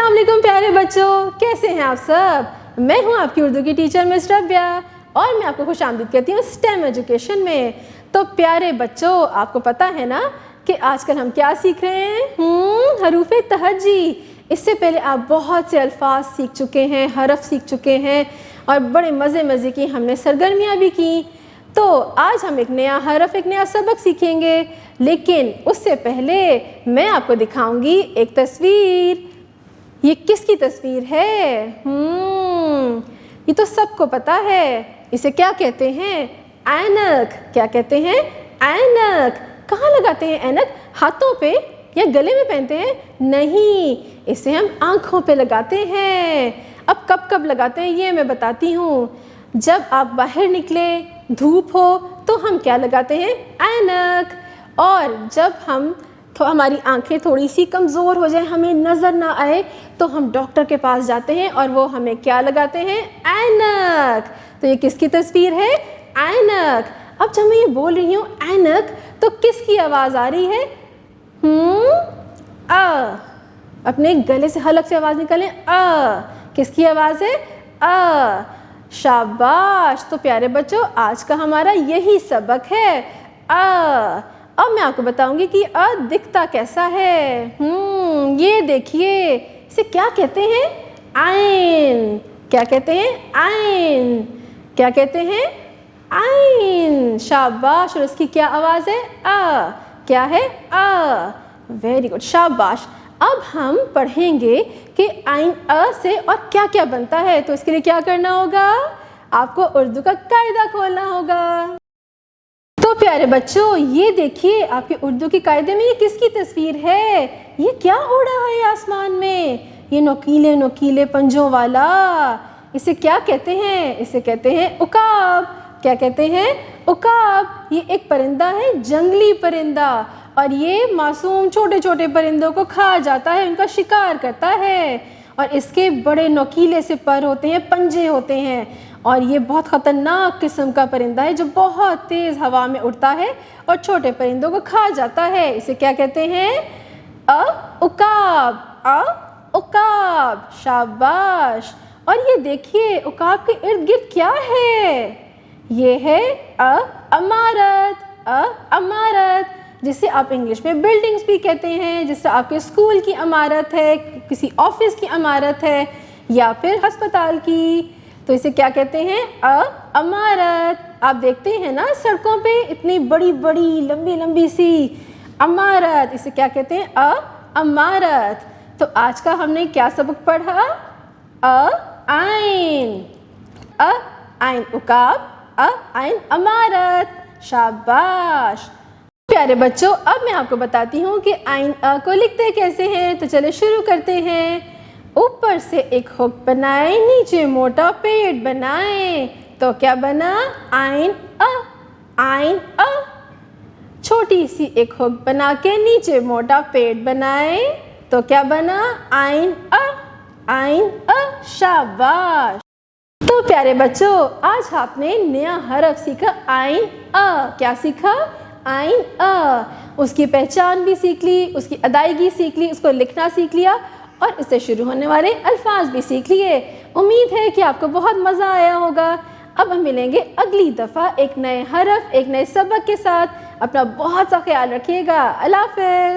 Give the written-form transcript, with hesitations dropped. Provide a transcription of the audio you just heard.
अस्सलाम वालेकुम प्यारे बच्चों, कैसे हैं आप सब। मैं हूं आपकी उर्दू की टीचर मिस रबिया और मैं आपको खुशामदीद कहती हूं स्टेम एजुकेशन में। तो प्यारे बच्चों, आपको पता है ना कि आजकल हम क्या सीख रहे हैं, हरूफ़े तहज्जी। इससे पहले आप बहुत से अल्फाज सीख चुके हैं, हरफ सीख चुके हैं और बड़े मज़े की हमने सरगर्मियाँ भी की। तो आज हम एक नया हरफ, एक नया सबक सीखेंगे, लेकिन उससे पहले मैं आपको दिखाऊंगी एक तस्वीर। ये किसकी तस्वीर है? ये तो सबको पता है। इसे क्या कहते हैं? ऐनक। क्या कहते हैं? ऐनक। कहाँ लगाते हैं ऐनक? हाथों पे या गले में पहनते हैं? नहीं, इसे हम आँखों पे लगाते हैं। अब कब कब लगाते हैं ये मैं बताती हूँ। जब आप बाहर निकले, धूप हो, तो हम क्या लगाते हैं? ऐनक। और जब हमारी आंखें थोड़ी सी कमज़ोर हो जाए, हमें नज़र ना आए, तो हम डॉक्टर के पास जाते हैं और वो हमें क्या लगाते हैं? ऐनक। तो ये किसकी तस्वीर है? ऐनक। अब जब मैं ये बोल रही हूँ ऐनक, तो किसकी आवाज़ आ रही है? अ। अपने गले से हलक से आवाज़ निकालें। अ। किसकी आवाज़ है? अ। शाबाश। तो प्यारे बच्चों, आज का हमारा यही सबक है, अ। अब मैं आपको बताऊंगी कि अ दिखता कैसा है। ये देखिए, इसे क्या कहते हैं? आइन। क्या कहते हैं? आइन। क्या कहते हैं? आइन। शाबाश। और इसकी क्या आवाज़ है? अ। क्या है? अ। वेरी गुड, शाबाश। अब हम पढ़ेंगे कि आइन अ से और क्या क्या बनता है। तो इसके लिए क्या करना होगा? आपको उर्दू का कायदा खोलना होगा। तो प्यारे बच्चों, ये देखिए आपके उर्दू की कायदे में ये किसकी तस्वीर है? ये क्या हो रहा है आसमान में? ये नोकीले नोकीले पंजों वाला, इसे क्या कहते हैं? इसे कहते हैं उकाब। क्या कहते हैं? उकाब। ये एक परिंदा है, जंगली परिंदा, और ये मासूम छोटे छोटे परिंदों को खा जाता है, उनका शिकार करता है। और इसके बड़े नोकीले से पर होते हैं, पंजे होते हैं, और ये बहुत ख़तरनाक किस्म का परिंदा है जो बहुत तेज़ हवा में उड़ता है और छोटे परिंदों को खा जाता है। इसे क्या कहते हैं? उकाब। उकाब। शाबाश। और ये देखिए उकाब के इर्द गिर्द क्या है? ये है अमारत। अमारत, जिसे आप इंग्लिश में बिल्डिंग्स भी कहते हैं, जिससे आपके स्कूल की इमारत है, किसी ऑफिस की इमारत है, या फिर अस्पताल की। तो इसे क्या कहते हैं? अमारत। आप देखते हैं ना सड़कों पे इतनी बड़ी बड़ी लंबी लंबी सी इमारत, इसे क्या कहते हैं? अमारत। तो आज का हमने क्या सबक पढ़ा? आइन। आइन उकाब, आइन अमारत। शाबाश। प्यारे बच्चों, अब मैं आपको बताती हूँ कि आइन अ को लिखते कैसे हैं। तो चले शुरू करते हैं। ऊपर से एक हुक बनाए, नीचे मोटा पेड़ बनाए, तो क्या बना? आइन अ। आइन अ। छोटी सी एक हुक बना के नीचे मोटा पेड़ बनाए, तो क्या बना? आइन अ। आइन अ। शाबाश। तो प्यारे बच्चों, आज आपने नया हरफ सीखा, आइन अ। क्या सीखा? आइन अ। उसकी पहचान भी सीख ली, उसकी अदायगी सीख ली, उसको लिखना सीख लिया और इससे शुरू होने वाले अल्फाज भी सीख लिए। उम्मीद है कि आपको बहुत मज़ा आया होगा। अब हम मिलेंगे अगली दफ़ा एक नए हरफ, एक नए सबक के साथ। अपना बहुत सा ख्याल रखिएगा। अल्लाह हाफ़िज़।